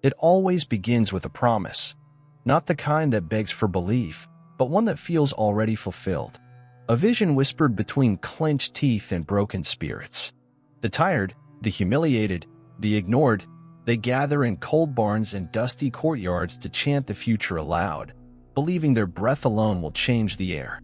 It always begins with a promise, not the kind that begs for belief, but one that feels already fulfilled. A vision whispered between clenched teeth and broken spirits. The tired, the humiliated, the ignored, they gather in cold barns and dusty courtyards to chant the future aloud, believing their breath alone will change the air.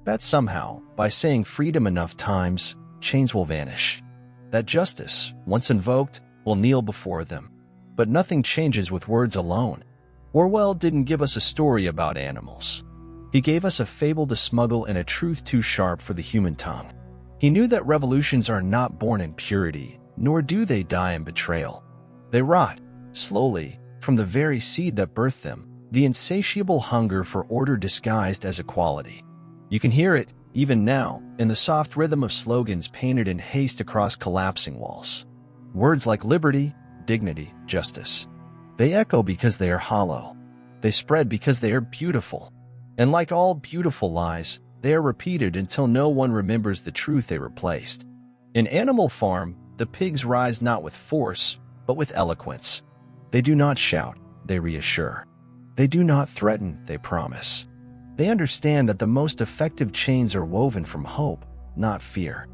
That somehow, by saying freedom enough times, chains will vanish. That justice, once invoked, will kneel before them. But nothing changes with words alone. Orwell didn't give us a story about animals. He gave us a fable to smuggle and a truth too sharp for the human tongue. He knew that revolutions are not born in purity, nor do they die in betrayal. They rot, slowly, from the very seed that birthed them, the insatiable hunger for order disguised as equality. You can hear it, even now, in the soft rhythm of slogans painted in haste across collapsing walls. Words like liberty, dignity, justice. They echo because they are hollow. They spread because they are beautiful. And like all beautiful lies, they are repeated until no one remembers the truth they replaced. In Animal Farm, the pigs rise not with force, but with eloquence. They do not shout, they reassure. They do not threaten, they promise. They understand that the most effective chains are woven from hope, not fear.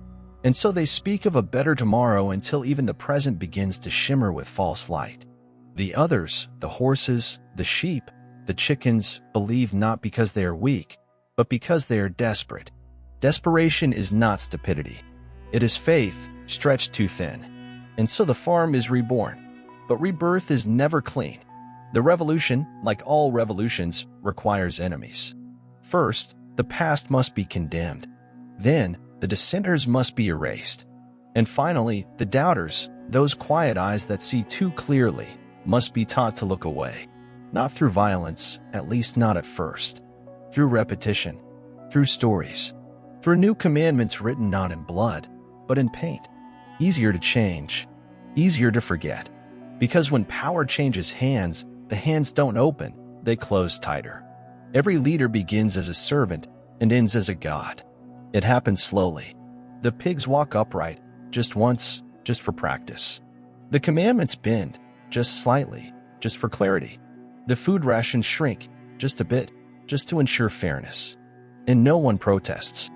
And so they speak of a better tomorrow until even the present begins to shimmer with false light. The others, the horses, the sheep, the chickens, believe not because they are weak, but because they are desperate. Desperation is not stupidity. It is faith stretched too thin. And so the farm is reborn. But rebirth is never clean. The revolution, like all revolutions, requires enemies. First, the past must be condemned. Then, the dissenters must be erased. And finally, the doubters, those quiet eyes that see too clearly, must be taught to look away. Not through violence, at least not at first. Through repetition, through stories, through new commandments written not in blood, but in paint. Easier to change, easier to forget. Because when power changes hands, the hands don't open, they close tighter. Every leader begins as a servant and ends as a god. It happens slowly. The pigs walk upright, just once, just for practice. The commandments bend, just slightly, just for clarity. The food rations shrink, just a bit, just to ensure fairness. And no one protests.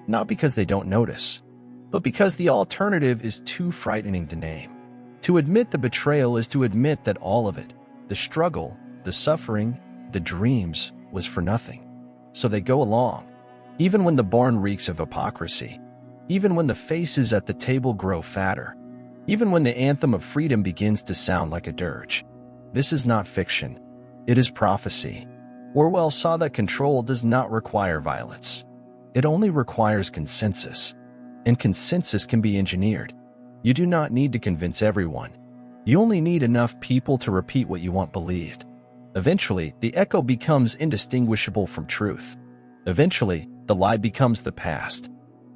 Not because they don't notice, but because the alternative is too frightening to name. To admit the betrayal is to admit that all of it, the struggle, the suffering, the dreams, was for nothing. So they go along, even when the barn reeks of hypocrisy, even when the faces at the table grow fatter, even when the anthem of freedom begins to sound like a dirge. This is not fiction. It is prophecy. Orwell saw that control does not require violence. It only requires consensus. And consensus can be engineered. You do not need to convince everyone. You only need enough people to repeat what you want believed. Eventually, the echo becomes indistinguishable from truth. Eventually, the lie becomes the past.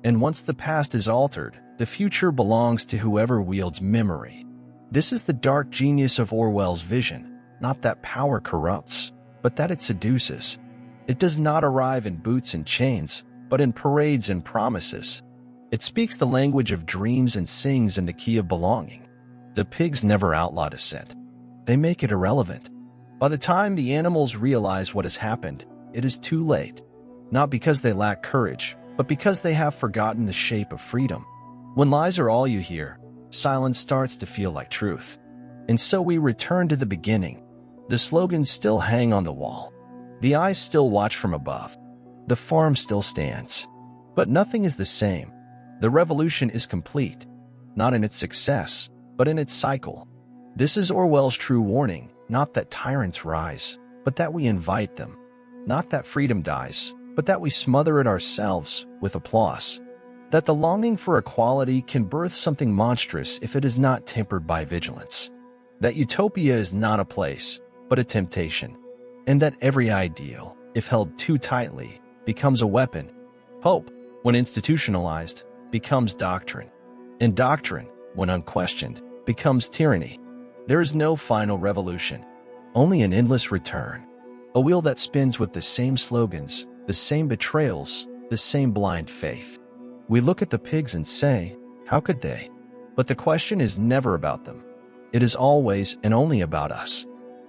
And once the past is altered, the future belongs to whoever wields memory. This is the dark genius of Orwell's vision, not that power corrupts, but that it seduces. It does not arrive in boots and chains, but in parades and promises. It speaks the language of dreams and sings in the key of belonging. The pigs never outlaw dissent. They make it irrelevant. By the time the animals realize what has happened, it is too late. Not because they lack courage, but because they have forgotten the shape of freedom. When lies are all you hear, silence starts to feel like truth. And so we return to the beginning. The slogans still hang on the wall. The eyes still watch from above. The farm still stands. But nothing is the same. The revolution is complete, not in its success, but in its cycle. This is Orwell's true warning. Not that tyrants rise, but that we invite them. Not that freedom dies, but that we smother it ourselves with applause. That the longing for equality can birth something monstrous if it is not tempered by vigilance. That utopia is not a place, but a temptation. And that every ideal, if held too tightly, becomes a weapon. Hope, when institutionalized, becomes doctrine. And doctrine, when unquestioned, becomes tyranny. There is no final revolution, only an endless return. A wheel that spins with the same slogans, the same betrayals, the same blind faith. We look at the pigs and say, how could they? But the question is never about them. It is always and only about us.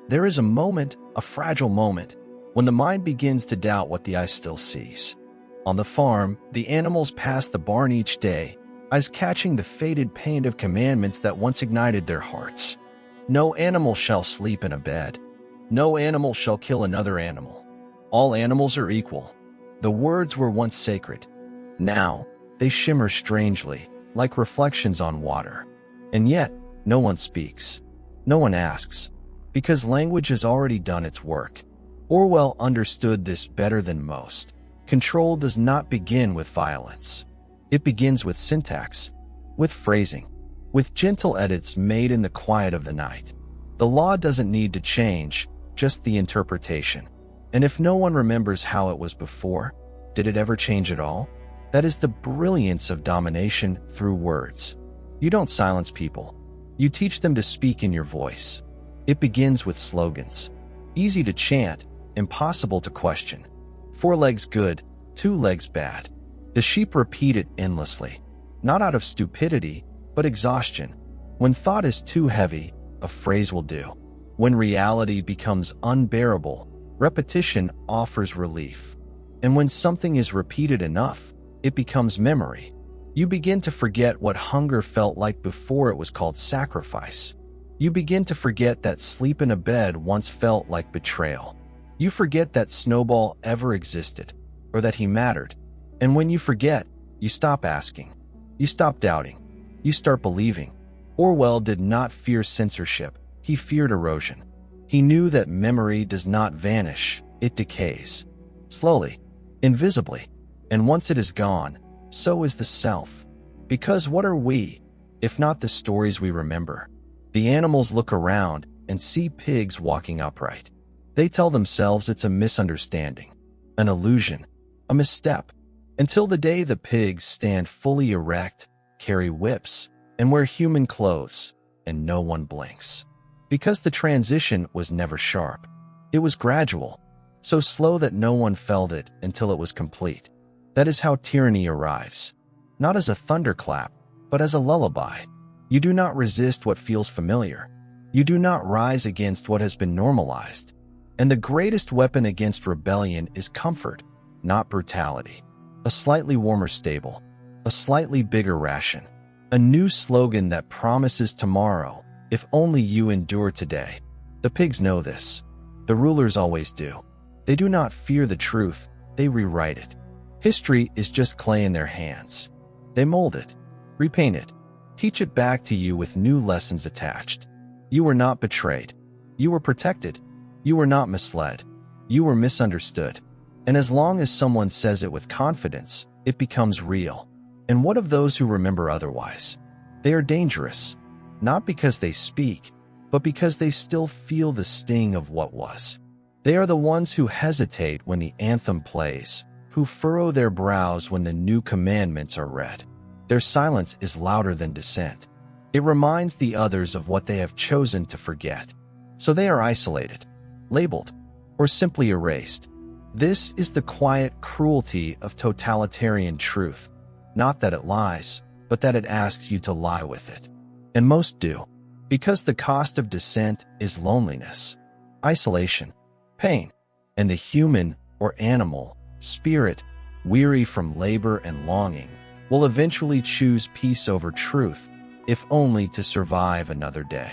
There is a moment, a fragile moment, when the mind begins to doubt what the eye still sees. On the farm, the animals pass the barn each day, eyes catching the faded paint of commandments that once ignited their hearts. No animal shall sleep in a bed. No animal shall kill another animal. All animals are equal. The words were once sacred. Now, they shimmer strangely, like reflections on water. And yet, no one speaks. No one asks, because language has already done its work. Orwell understood this better than most. Control does not begin with violence. It begins with syntax, with phrasing, with gentle edits made in the quiet of the night. The law doesn't need to change, just the interpretation. And if no one remembers how it was before, did it ever change at all? That is the brilliance of domination through words. You don't silence people. You teach them to speak in your voice. It begins with slogans. Easy to chant, impossible to question. 4 legs good, 2 legs bad. The sheep repeat it endlessly, not out of stupidity, but exhaustion. When thought is too heavy, a phrase will do. When reality becomes unbearable, repetition offers relief. And when something is repeated enough, it becomes memory. You begin to forget what hunger felt like before it was called sacrifice. You begin to forget that sleep in a bed once felt like betrayal. You forget that Snowball ever existed, or that he mattered. And when you forget, you stop asking. You stop doubting. You start believing. Orwell did not fear censorship. He feared erosion. He knew that memory does not vanish, it decays. Slowly, invisibly. And once it is gone, so is the self. Because what are we, if not the stories we remember? The animals look around and see pigs walking upright. They tell themselves it's a misunderstanding, an illusion, a misstep, until the day the pigs stand fully erect, carry whips, and wear human clothes, and no one blinks. Because the transition was never sharp. It was gradual, so slow that no one felt it until it was complete. That is how tyranny arrives, not as a thunderclap, but as a lullaby. You do not resist what feels familiar. You do not rise against what has been normalized. And the greatest weapon against rebellion is comfort, not brutality. A slightly warmer stable, a slightly bigger ration, a new slogan that promises tomorrow, if only you endure today. The pigs know this. The rulers always do. They do not fear the truth, they rewrite it. History is just clay in their hands. They mold it, repaint it, teach it back to you with new lessons attached. You were not betrayed. You were protected. You were not misled. You were misunderstood. And as long as someone says it with confidence, it becomes real. And what of those who remember otherwise? They are dangerous, not because they speak, but because they still feel the sting of what was. They are the ones who hesitate when the anthem plays, who furrow their brows when the new commandments are read. Their silence is louder than dissent. It reminds the others of what they have chosen to forget. So they are isolated, labeled, or simply erased. This is the quiet cruelty of totalitarian truth. Not that it lies, but that it asks you to lie with it. And most do, because the cost of dissent is loneliness, isolation, pain, and the human or animal spirit, weary from labor and longing, will eventually choose peace over truth, if only to survive another day.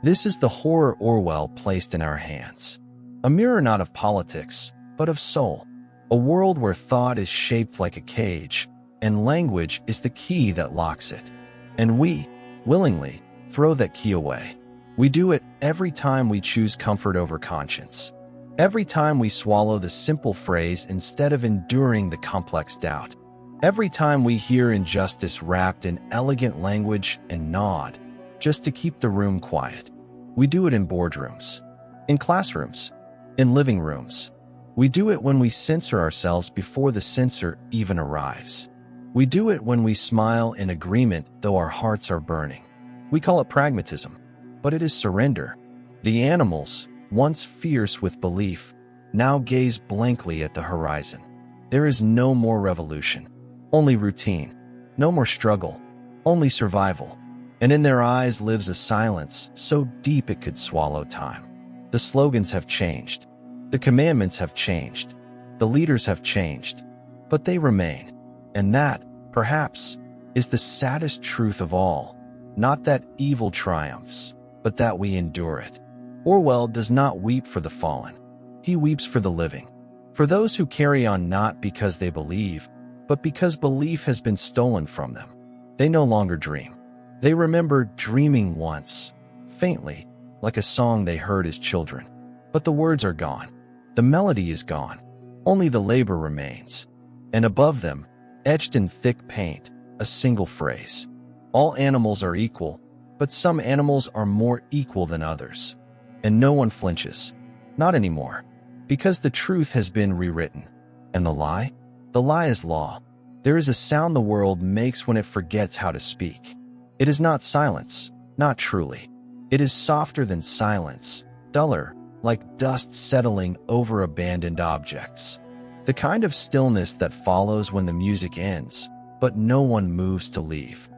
This is the horror Orwell placed in our hands. A mirror not of politics, but of soul. A world where thought is shaped like a cage, and language is the key that locks it. And we, willingly, throw that key away. We do it every time we choose comfort over conscience. Every time we swallow the simple phrase instead of enduring the complex doubt. Every time we hear injustice wrapped in elegant language and nod, just to keep the room quiet. We do it in boardrooms, in classrooms, in living rooms. We do it when we censor ourselves before the censor even arrives. We do it when we smile in agreement though our hearts are burning. We call it pragmatism, but it is surrender. The animals, once fierce with belief, now gaze blankly at the horizon. There is no more revolution, only routine. No more struggle, only survival. And in their eyes lives a silence so deep it could swallow time. The slogans have changed. The commandments have changed. The leaders have changed. But they remain. And that, perhaps, is the saddest truth of all. Not that evil triumphs, but that we endure it. Orwell does not weep for the fallen. He weeps for the living. For those who carry on not because they believe, but because belief has been stolen from them. They no longer dream. They remember dreaming once, faintly, like a song they heard as children. But the words are gone. The melody is gone. Only the labor remains. And above them, etched in thick paint, a single phrase. All animals are equal, but some animals are more equal than others. And no one flinches. Not anymore. Because the truth has been rewritten. And the lie? The lie is law. There is a sound the world makes when it forgets how to speak. It is not silence, not truly. It is softer than silence, duller, like dust settling over abandoned objects. The kind of stillness that follows when the music ends, but no one moves to leave.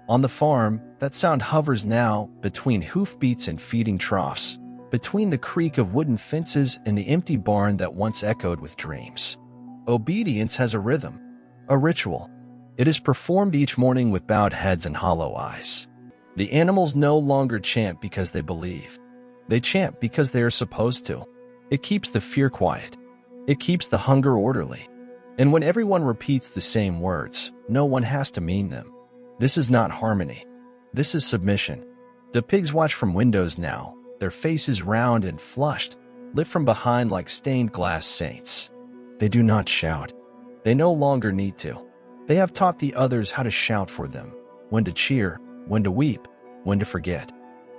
On the farm, that sound hovers now between hoofbeats and feeding troughs, between the creak of wooden fences and the empty barn that once echoed with dreams. Obedience has a rhythm, a ritual. It is performed each morning with bowed heads and hollow eyes. The animals no longer chant because they believe. They chant because they are supposed to. It keeps the fear quiet. It keeps the hunger orderly. And when everyone repeats the same words, no one has to mean them. This is not harmony. This is submission. The pigs watch from windows now, their faces round and flushed, lit from behind like stained glass saints. They do not shout. They no longer need to. They have taught the others how to shout for them, when to cheer, when to weep, when to forget.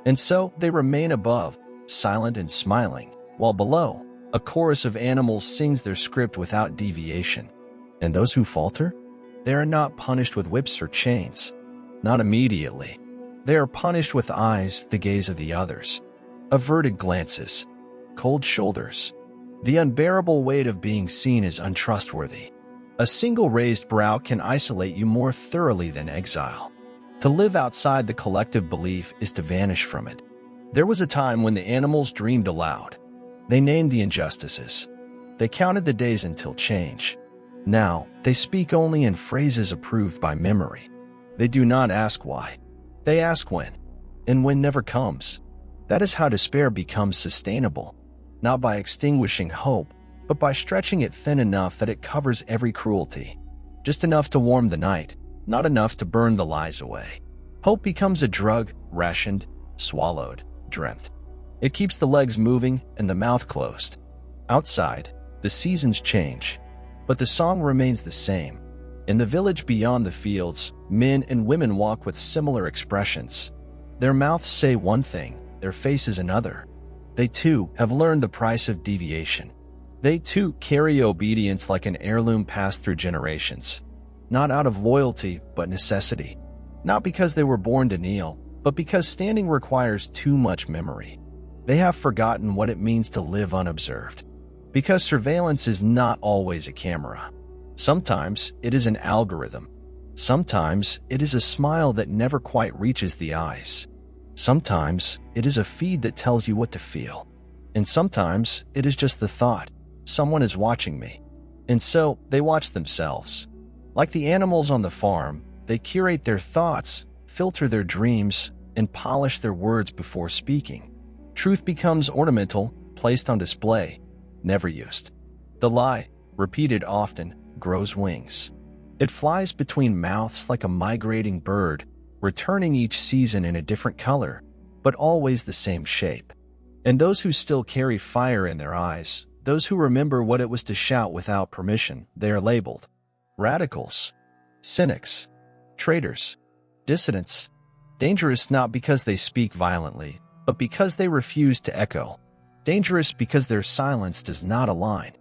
And so they remain above, silent and smiling, while below, a chorus of animals sings their script without deviation. And those who falter? They are not punished with whips or chains. Not immediately. They are punished with eyes the gaze of the others. Averted glances. Cold shoulders. The unbearable weight of being seen is untrustworthy. A single raised brow can isolate you more thoroughly than exile. To live outside the collective belief is to vanish from it. There was a time when the animals dreamed aloud. They named the injustices. They counted the days until change. Now, they speak only in phrases approved by memory. They do not ask why. They ask when. And when never comes. That is how despair becomes sustainable. Not by extinguishing hope, but by stretching it thin enough that it covers every cruelty. Just enough to warm the night, not enough to burn the lies away. Hope becomes a drug, rationed, swallowed, dreamt. It keeps the legs moving and the mouth closed. Outside, the seasons change, but the song remains the same. In the village beyond the fields, men and women walk with similar expressions. Their mouths say one thing, their faces another. They too have learned the price of deviation. They too carry obedience like an heirloom passed through generations. Not out of loyalty, but necessity. Not because they were born to kneel, but because standing requires too much memory. They have forgotten what it means to live unobserved. Because surveillance is not always a camera. Sometimes it is an algorithm. Sometimes it is a smile that never quite reaches the eyes. Sometimes it is a feed that tells you what to feel. And sometimes it is just the thought, someone is watching me. And so they watch themselves. Like the animals on the farm, they curate their thoughts, filter their dreams, and polish their words before speaking. Truth becomes ornamental, placed on display, never used. The lie, repeated often, grows wings. It flies between mouths like a migrating bird, returning each season in a different color, but always the same shape. And those who still carry fire in their eyes, those who remember what it was to shout without permission, they are labeled radicals, cynics, traitors, dissidents, dangerous not because they speak violently, but because they refuse to echo, dangerous because their silence does not align.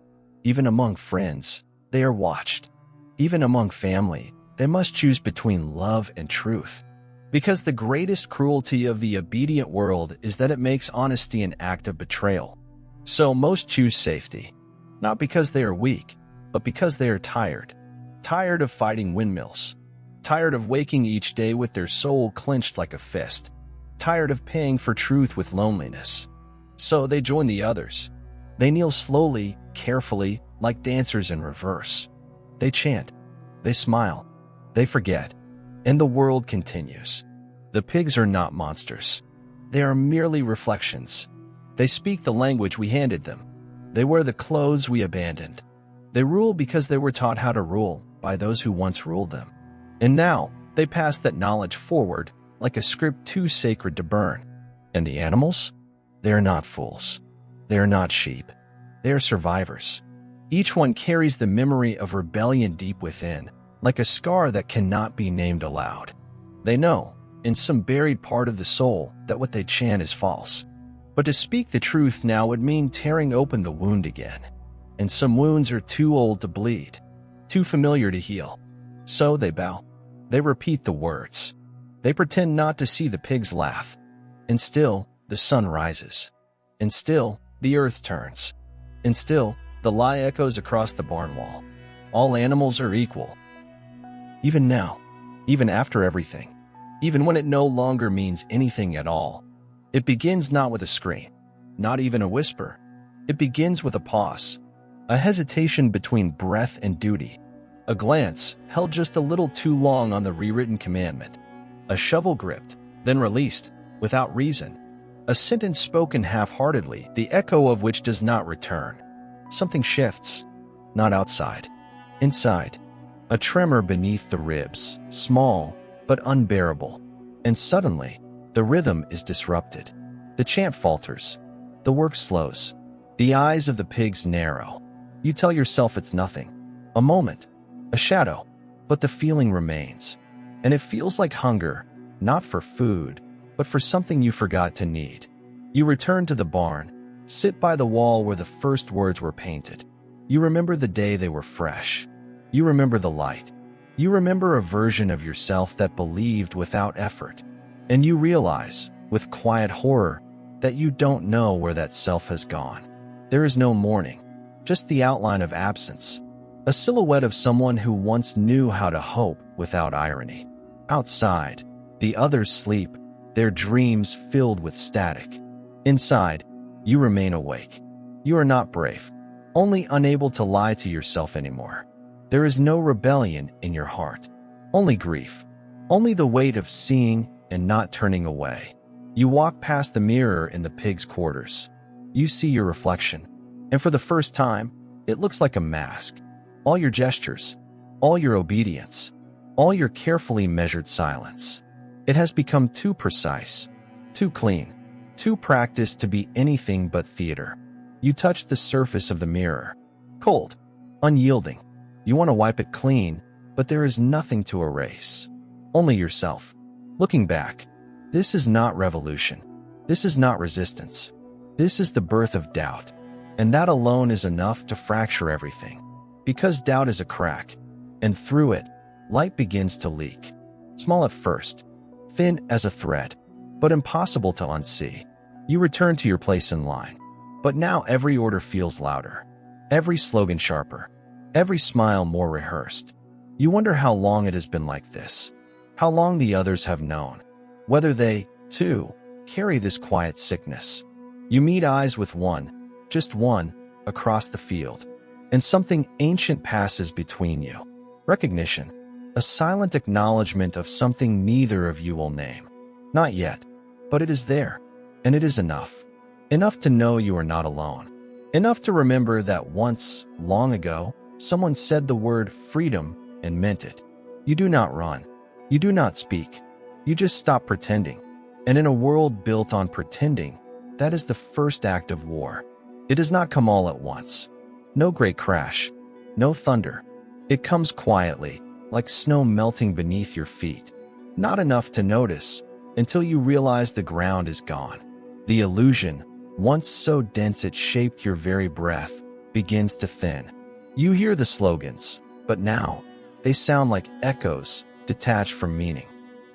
Even among friends, they are watched. Even among family, they must choose between love and truth. Because the greatest cruelty of the obedient world is that it makes honesty an act of betrayal. So most choose safety, not because they are weak, but because they are tired. Tired of fighting windmills. Tired of waking each day with their soul clenched like a fist. Tired of paying for truth with loneliness. So they join the others. They kneel slowly, carefully, like dancers in reverse. They chant. They smile. They forget. And the world continues. The pigs are not monsters. They are merely reflections. They speak the language we handed them. They wear the clothes we abandoned. They rule because they were taught how to rule by those who once ruled them. And now, they pass that knowledge forward like a script too sacred to burn. And the animals? They are not fools. They are not sheep. They are survivors. Each one carries the memory of rebellion deep within, like a scar that cannot be named aloud. They know, in some buried part of the soul, that what they chant is false. But to speak the truth now would mean tearing open the wound again. And some wounds are too old to bleed, too familiar to heal. So they bow. They repeat the words. They pretend not to see the pigs laugh. And still, the sun rises. And still, the earth turns. And still, the lie echoes across the barn wall. All animals are equal. Even now, even after everything, even when it no longer means anything at all. It begins not with a scream, not even a whisper. It begins with a pause, a hesitation between breath and duty, a glance held just a little too long on the rewritten commandment, a shovel gripped, then released, without reason, a sentence spoken half-heartedly, the echo of which does not return. Something shifts, not outside, inside, a tremor beneath the ribs, small but unbearable, and suddenly, the rhythm is disrupted. The chant falters. The work slows. The eyes of the pigs narrow. You tell yourself it's nothing. A moment. A shadow. But the feeling remains. And it feels like hunger, not for food, but for something you forgot to need. You return to the barn, sit by the wall where the first words were painted. You remember the day they were fresh. You remember the light. You remember a version of yourself that believed without effort. And you realize, with quiet horror, that you don't know where that self has gone. There is no mourning, just the outline of absence, a silhouette of someone who once knew how to hope without irony. Outside, the others sleep, their dreams filled with static. Inside, you remain awake. You are not brave, only unable to lie to yourself anymore. There is no rebellion in your heart, only grief, only the weight of seeing and not turning away. You walk past the mirror in the pig's quarters. You see your reflection, and for the first time, it looks like a mask. All your gestures, all your obedience, all your carefully measured silence. It has become too precise, too clean, too practiced to be anything but theater. You touch the surface of the mirror, cold, unyielding. You want to wipe it clean, but there is nothing to erase. Only yourself. Looking back, this is not revolution. This is not resistance. This is the birth of doubt. And that alone is enough to fracture everything. Because doubt is a crack, and through it, light begins to leak. Small at first, thin as a thread, but impossible to unsee. You return to your place in line. But now every order feels louder, every slogan sharper, every smile more rehearsed. You wonder how long it has been like this. How long the others have known, whether they, too, carry this quiet sickness. You meet eyes with one, just one, across the field, and something ancient passes between you. Recognition, a silent acknowledgement of something neither of you will name. Not yet, but it is there, and it is enough. Enough to know you are not alone. Enough to remember that once, long ago, someone said the word freedom and meant it. You do not run. You do not speak. You just stop pretending. And in a world built on pretending, that is the first act of war. It does not come all at once. No great crash. No thunder. It comes quietly, like snow melting beneath your feet. Not enough to notice until you realize the ground is gone. The illusion, once so dense it shaped your very breath, begins to thin. You hear the slogans, but now they sound like echoes detached from meaning.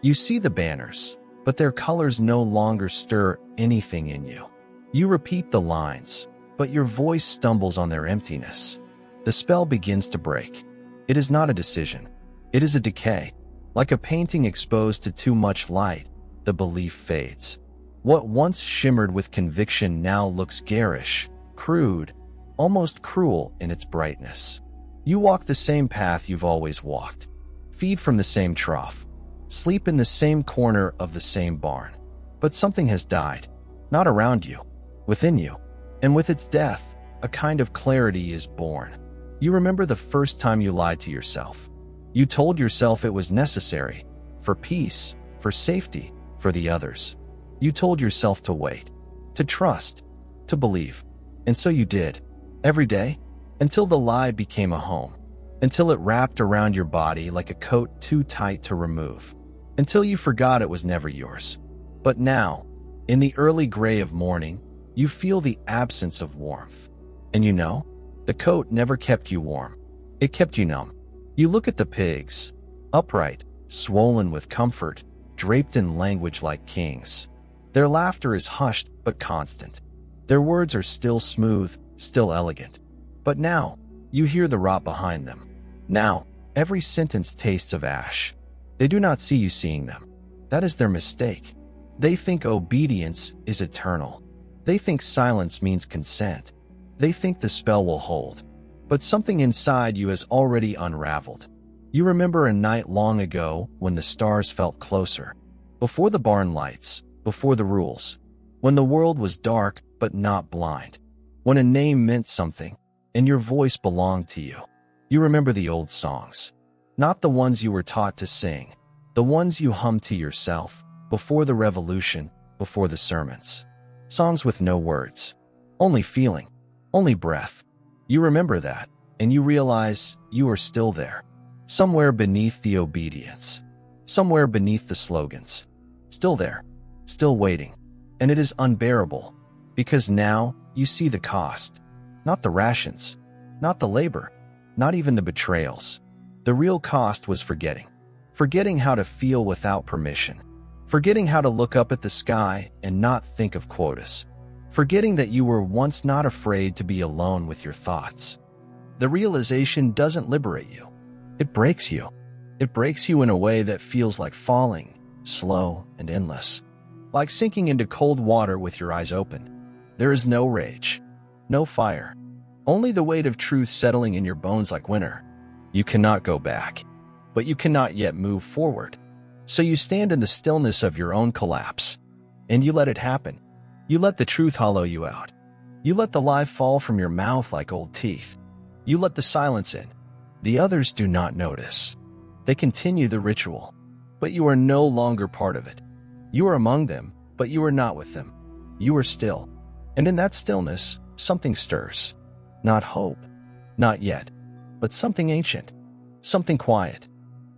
You see the banners, but their colors no longer stir anything in you. You repeat the lines, but your voice stumbles on their emptiness. The spell begins to break. It is not a decision. It is a decay. Like a painting exposed to too much light, the belief fades. What once shimmered with conviction now looks garish, crude, almost cruel in its brightness. You walk the same path you've always walked, feed from the same trough, sleep in the same corner of the same barn. But something has died, not around you, within you. And with its death, a kind of clarity is born. You remember the first time you lied to yourself. You told yourself it was necessary, for peace, for safety, for the others. You told yourself to wait, to trust, to believe. And so you did, every day, until the lie became a home, until it wrapped around your body like a coat too tight to remove, until you forgot it was never yours. But now, in the early gray of morning, you feel the absence of warmth. And you know, the coat never kept you warm. It kept you numb. You look at the pigs, upright, swollen with comfort, draped in language like kings. Their laughter is hushed but constant. Their words are still smooth, still elegant. But now, you hear the rot behind them. Now, every sentence tastes of ash. They do not see you seeing them. That is their mistake. They think obedience is eternal. They think silence means consent. They think the spell will hold. But something inside you has already unraveled. You remember a night long ago when the stars felt closer, before the barn lights, before the rules, when the world was dark but not blind, when a name meant something and your voice belonged to you. You remember the old songs, not the ones you were taught to sing, the ones you hummed to yourself before the revolution, before the sermons. Songs with no words, only feeling, only breath. You remember that, and you realize you are still there, somewhere beneath the obedience, somewhere beneath the slogans, still there, still waiting. And it is unbearable, because now you see the cost, not the rations, not the labor, not even the betrayals. The real cost was forgetting how to feel without permission, forgetting how to look up at the sky and not think of quotas, forgetting that you were once not afraid to be alone with your thoughts. The realization doesn't liberate you. It breaks you. It breaks you in a way that feels like falling, slow and endless, like sinking into cold water with your eyes open. There is no rage, no fire, only the weight of truth settling in your bones like winter. You cannot go back, but you cannot yet move forward. So you stand in the stillness of your own collapse, and you let it happen. You let the truth hollow you out. You let the lie fall from your mouth like old teeth. You let the silence in. The others do not notice. They continue the ritual, but you are no longer part of it. You are among them, but you are not with them. You are still. And in that stillness, something stirs. Not hope, not yet, but something ancient, something quiet.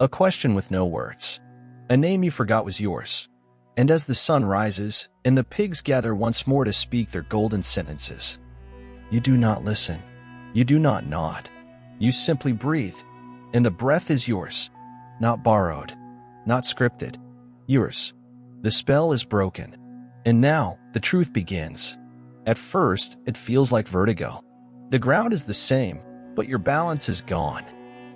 A question with no words. A name you forgot was yours. And as the sun rises, and the pigs gather once more to speak their golden sentences, you do not listen. You do not nod. You simply breathe. And the breath is yours. Not borrowed. Not scripted. Yours. The spell is broken. And now, the truth begins. At first, it feels like vertigo. The ground is the same, but your balance is gone.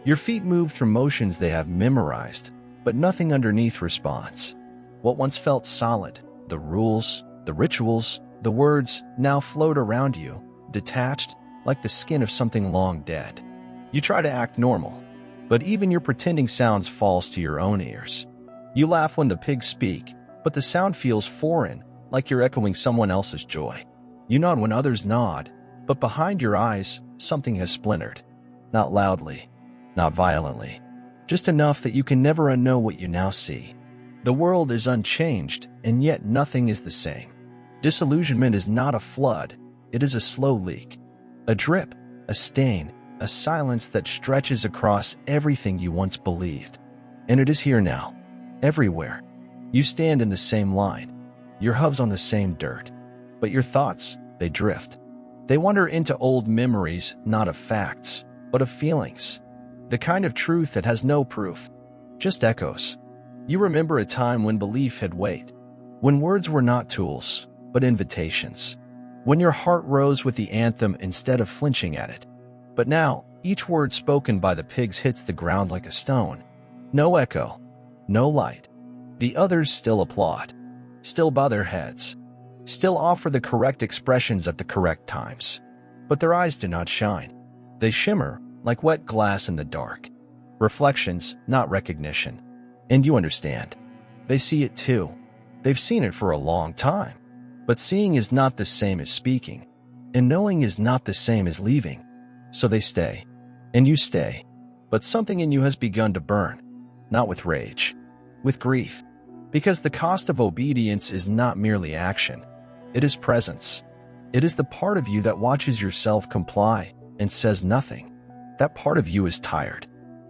Your feet move through motions they have memorized, but nothing underneath responds. What once felt solid, the rules, the rituals, the words, now float around you, detached, like the skin of something long dead. You try to act normal, but even your pretending sounds false to your own ears. You laugh when the pigs speak, but the sound feels foreign, like you're echoing someone else's joy. You nod when others nod, but behind your eyes, something has splintered. Not loudly, not violently, just enough that you can never unknow what you now see. The world is unchanged, and yet nothing is the same. Disillusionment is not a flood, it is a slow leak. A drip, a stain, a silence that stretches across everything you once believed. And it is here now, everywhere. You stand in the same line. Your hooves on the same dirt. But your thoughts, they drift. They wander into old memories, not of facts, but of feelings. The kind of truth that has no proof, just echoes. You remember a time when belief had weight, when words were not tools, but invitations, when your heart rose with the anthem instead of flinching at it. But now, each word spoken by the pigs hits the ground like a stone. No echo, no light. The others still applaud, still bow their heads, still offer the correct expressions at the correct times. But their eyes do not shine. They shimmer like wet glass in the dark. Reflections, not recognition. And you understand. They see it too. They've seen it for a long time. But seeing is not the same as speaking. And knowing is not the same as leaving. So they stay. And you stay. But something in you has begun to burn. Not with rage. With grief. Because the cost of obedience is not merely action. It is presence. It is the part of you that watches yourself comply and says nothing. That part of you is tired.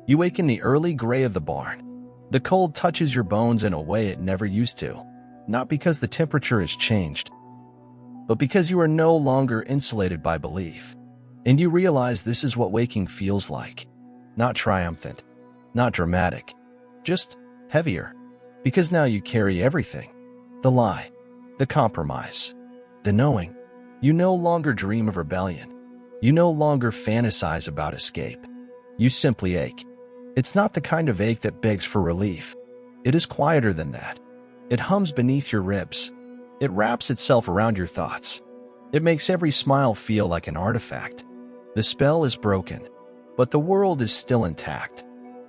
You wake in the early gray of the barn. The cold touches your bones in a way it never used to. Not because the temperature has changed, but because you are no longer insulated by belief. And you realize this is what waking feels like. Not triumphant, not dramatic, just heavier. Because now you carry everything. The lie, the compromise, the knowing. You no longer dream of rebellion. You no longer fantasize about escape. You simply ache. It's not the kind of ache that begs for relief. It is quieter than that. It hums beneath your ribs. It wraps itself around your thoughts. It makes every smile feel like an artifact. The spell is broken, but the world is still intact.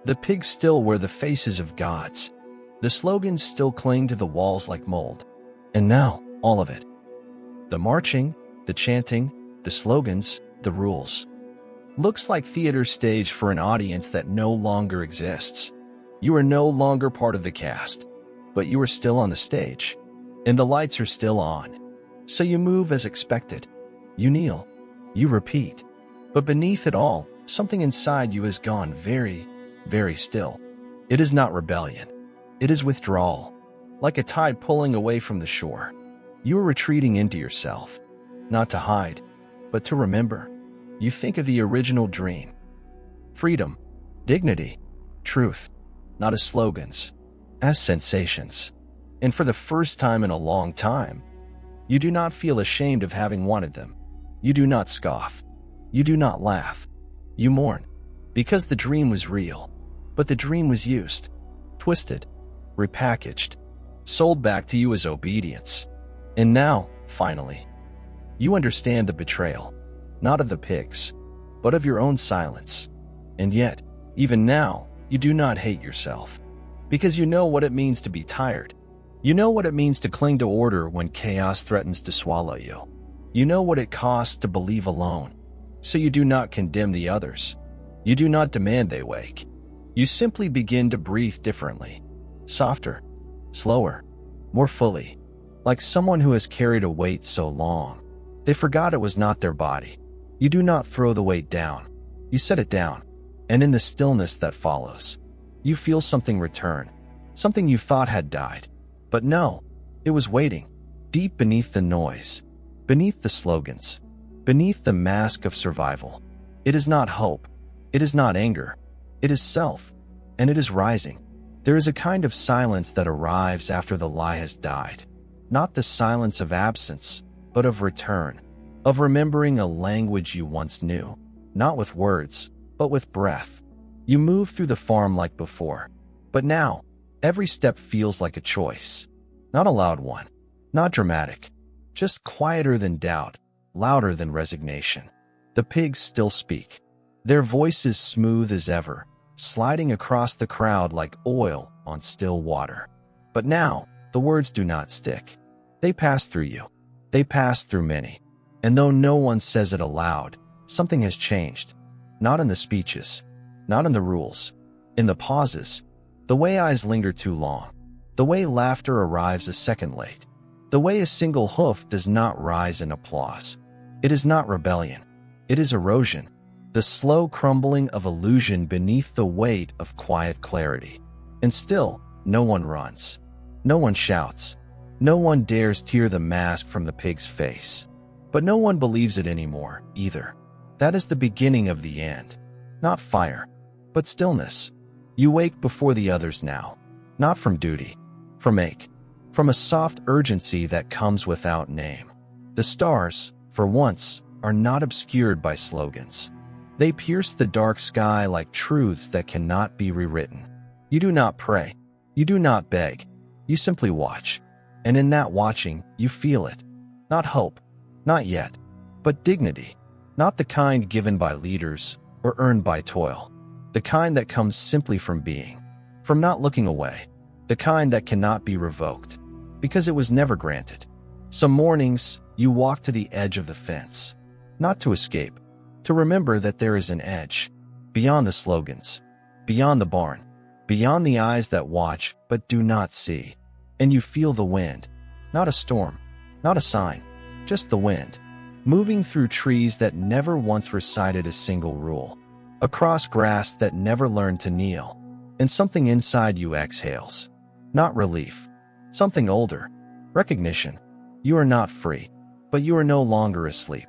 The pigs still wear the faces of gods. The slogans still cling to the walls like mold. And now, all of it. The marching, the chanting, the slogans, the rules. Looks like theater staged for an audience that no longer exists. You are no longer part of the cast, but you are still on the stage, and the lights are still on. So you move as expected. You kneel. You repeat. But beneath it all, something inside you has gone very, very still. It is not rebellion. It is withdrawal. Like a tide pulling away from the shore. You are retreating into yourself. Not to hide, but to remember. You think of the original dream. Freedom, dignity, truth, not as slogans, as sensations. And for the first time in a long time, you do not feel ashamed of having wanted them. You do not scoff. You do not laugh. You mourn. Because the dream was real. But the dream was used, twisted, repackaged, sold back to you as obedience. And now, finally, you understand the betrayal. Not of the pigs, but of your own silence. And yet, even now, you do not hate yourself. Because you know what it means to be tired. You know what it means to cling to order when chaos threatens to swallow you. You know what it costs to believe alone. So you do not condemn the others. You do not demand they wake. You simply begin to breathe differently. Softer, slower, more fully. Like someone who has carried a weight so long, they forgot it was not their body. You do not throw the weight down. You set it down. And in the stillness that follows, you feel something return. Something you thought had died. But no, it was waiting. Deep beneath the noise. Beneath the slogans. Beneath the mask of survival. It is not hope. It is not anger. It is self. And it is rising. There is a kind of silence that arrives after the lie has died. Not the silence of absence, but of return. Of remembering a language you once knew, not with words, but with breath. You move through the farm like before, but now, every step feels like a choice. Not a loud one, not dramatic, just quieter than doubt, louder than resignation. The pigs still speak. Their voices smooth as ever, sliding across the crowd like oil on still water. But now, the words do not stick. They pass through you. They pass through many. And though no one says it aloud, something has changed. Not in the speeches, not in the rules, in the pauses, the way eyes linger too long, the way laughter arrives a second late, the way a single hoof does not rise in applause. It is not rebellion. It is erosion, the slow crumbling of illusion beneath the weight of quiet clarity. And still, no one runs. No one shouts. No one dares tear the mask from the pig's face. But no one believes it anymore, either. That is the beginning of the end. Not fire, but stillness. You wake before the others now. Not from duty, from ache, from a soft urgency that comes without name. The stars, for once, are not obscured by slogans. They pierce the dark sky like truths that cannot be rewritten. You do not pray. You do not beg. You simply watch. And in that watching, you feel it. not hope, not yet, but dignity, not the kind given by leaders or earned by toil, the kind that comes simply from being, from not looking away, the kind that cannot be revoked, because it was never granted. Some mornings, you walk to the edge of the fence, not to escape, to remember that there is an edge, beyond the slogans, beyond the barn, beyond the eyes that watch but do not see. And you feel the wind, not a storm, not a sign, just the wind, moving through trees that never once recited a single rule, across grass that never learned to kneel, and something inside you exhales. Not relief, something older, recognition. You are not free, but you are no longer asleep.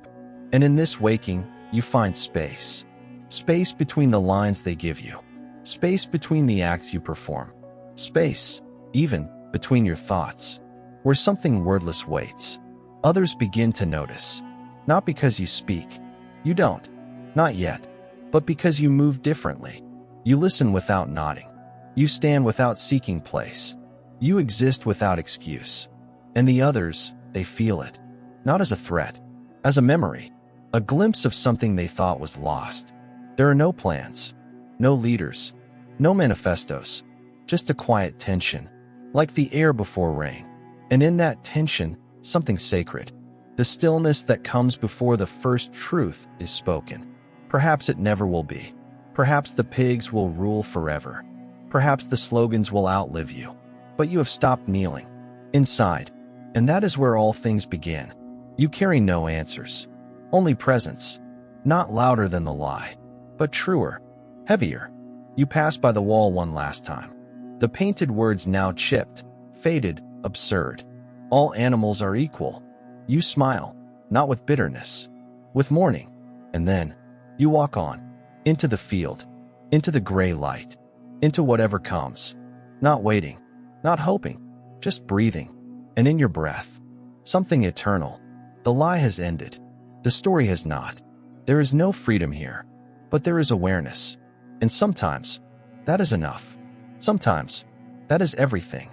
And in this waking, you find space. Space between the lines they give you. Space between the acts you perform. Space, even, between your thoughts, where something wordless waits. Others begin to notice. Not because you speak. You don't. Not yet. But because you move differently. You listen without nodding. You stand without seeking place. You exist without excuse. And the others, they feel it. Not as a threat. As a memory. A glimpse of something they thought was lost. There are no plans. No leaders. No manifestos. Just a quiet tension. Like the air before rain. And in that tension, something sacred. The stillness that comes before the first truth is spoken. Perhaps it never will be. Perhaps the pigs will rule forever. Perhaps the slogans will outlive you. But you have stopped kneeling. Inside. And that is where all things begin. You carry no answers. Only presence. Not louder than the lie. But truer. Heavier. You pass by the wall one last time. The painted words now chipped, faded, absurd. All animals are equal. You smile, not with bitterness, with mourning. And then, you walk on, into the field, into the gray light, into whatever comes. Not waiting, not hoping, just breathing. And in your breath, something eternal. The lie has ended. The story has not. There is no freedom here, but there is awareness. And sometimes, that is enough. Sometimes, that is everything.